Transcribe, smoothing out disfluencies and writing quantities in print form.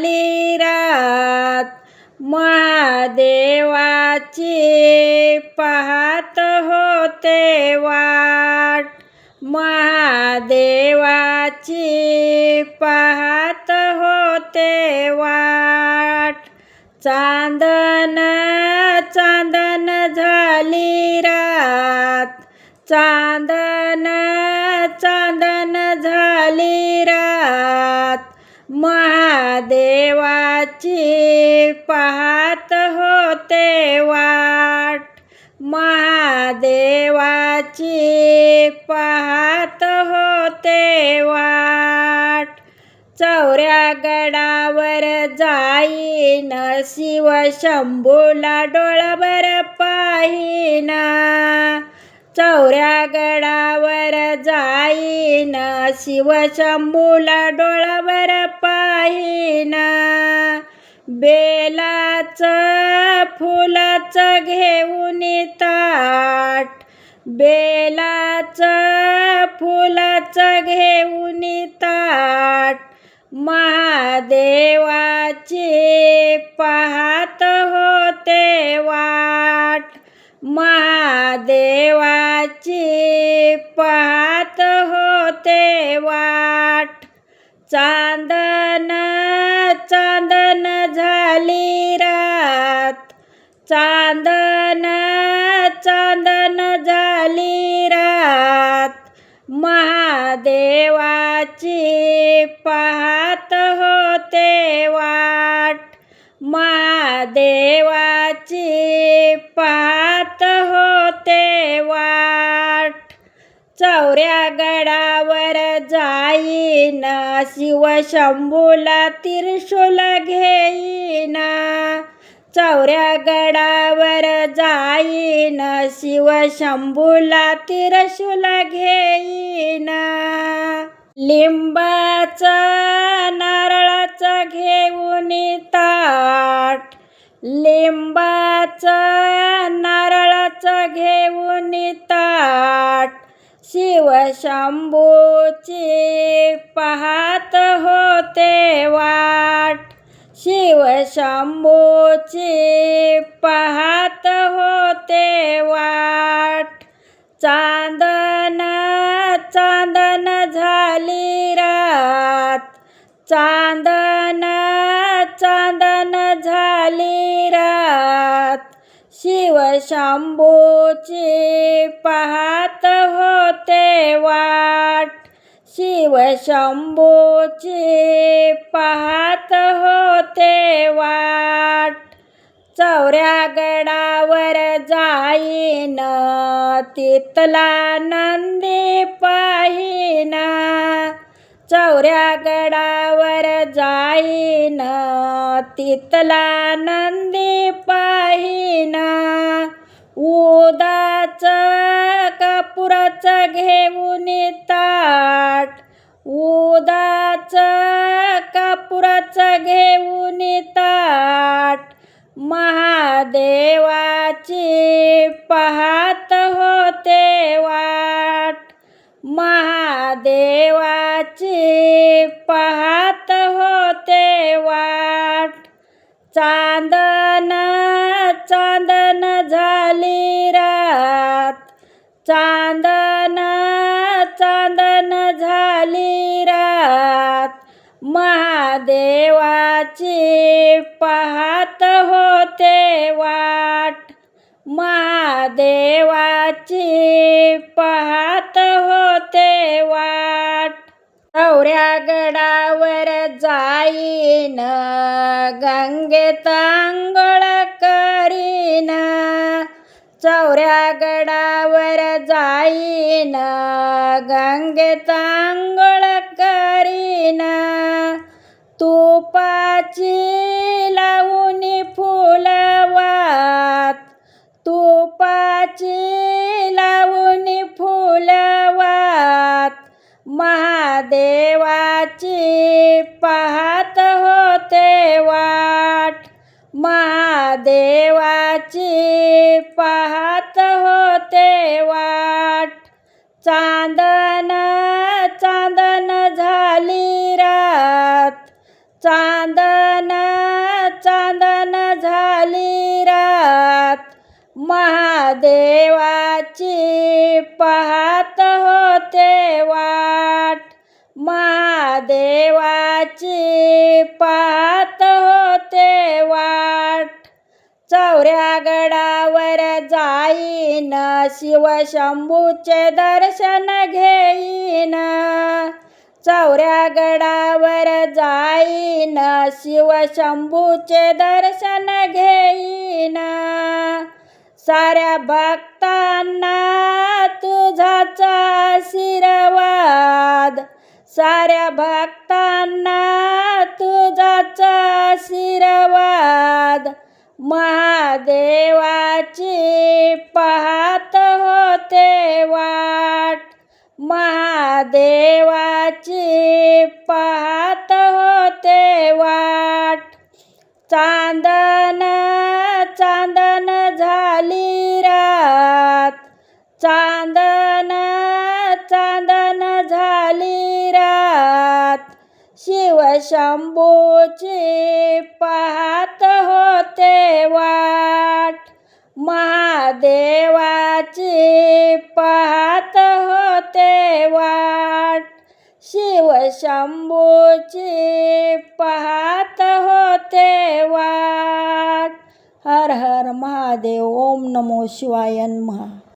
झाली रात, महादेवाची पाहत होते वाट, महादेवाची पाहत होते वाट. चांदन चांदन झाली रात, चांदन चांदन झाली रात, महादेवाची पाहत होते वाट, महादेवाची पाहत होते वाट. चौऱ्या गडावर जाईन, शिव शंभूला डोळाभर पाहीन, चौऱ्या गडावर जाईन, शिव शंभूला डोळाभर पाहीन. बेलाचं फुलाचं घेऊन ताट, बेलाचं फुलाचं घेऊन ताट, महादेवाची पाहत होते वाट, महादेवाची पाहत होते वाट. चांदन चांदन झाली रात, चांदन चांदन झाली रात, महादेवाची पाहत होते वाट, महादेवाची पाहत होते वाट. चौऱ्या गडावर जाईन, शिव शंभूला त्रिशूल घेईन, चौऱ्या गडावर जाईन, शिव शंभूला त्रिशूल घेईन. लिंबाचं नारळाचं घेऊन ताट, लिंबाचं नारळाचं घेऊन ताट, शिव शंभूची पाहत होते वाट, शिव शंभूची पाहत होते वाट. चांदन चांदन झाली रात, चांदन चांदन झाली रात, शिव शंभूची पाहत होते वाट, शिव शंभूची पाहत होते वाट. चौऱ्या गडावर जाईन, तिथला नंदी पाहीन, चौऱ्या गडावर जाईन, तिथला नंदी पाहीन. उदाचं कापुराचं घेऊन ताट, उदाचं कापुराचं घेऊन ताट, महादेवाची पाहत होते वाट, महादेवाची पाहत होते वाट. चांदन चांदन झाली रात, चांदन चांदन झाली रात, महादेवाची पाहत होते वाट, महादेवाची पाहत होते वाट. चौऱ्या गडावर जाईन, गंगेत अंघोळ करीन, चौऱ्या गडावर जाईन, गंगेत अंघोळ करीन. तुपाची लावून फुलवात, तुपाची लावून फुलवात, महादेवाची पाहत होते वाट, महादेवाची पाहत होते वाट. चांदन चांदन झाली रात, चांदन महादेवाची पाहत होते वाट, महादेवाची पाहत होते वाट. चौऱ्या गडावर जाईन शिवशंभूचे दर्शन घेईन, चौऱ्या गडावर जाईन शिवशंभूचे दर्शन घेईन. साऱ्या भक्तांना तुझाच आशीर्वाद, साऱ्या भक्तांना तुझाच आशीर्वाद. महादेवाची पाहत होते वाट, महादेवाची पाहत होते वाट. चांदन चांदन झाली रात, चांदन चांदन झाली रात. शिवशंभूची पाहत होते वाट, महादेवाची पाहत होते वाट. शिवशंभूची पाहत होते वाट. हर हर महादेव. ओम नमो शिवाय नमः.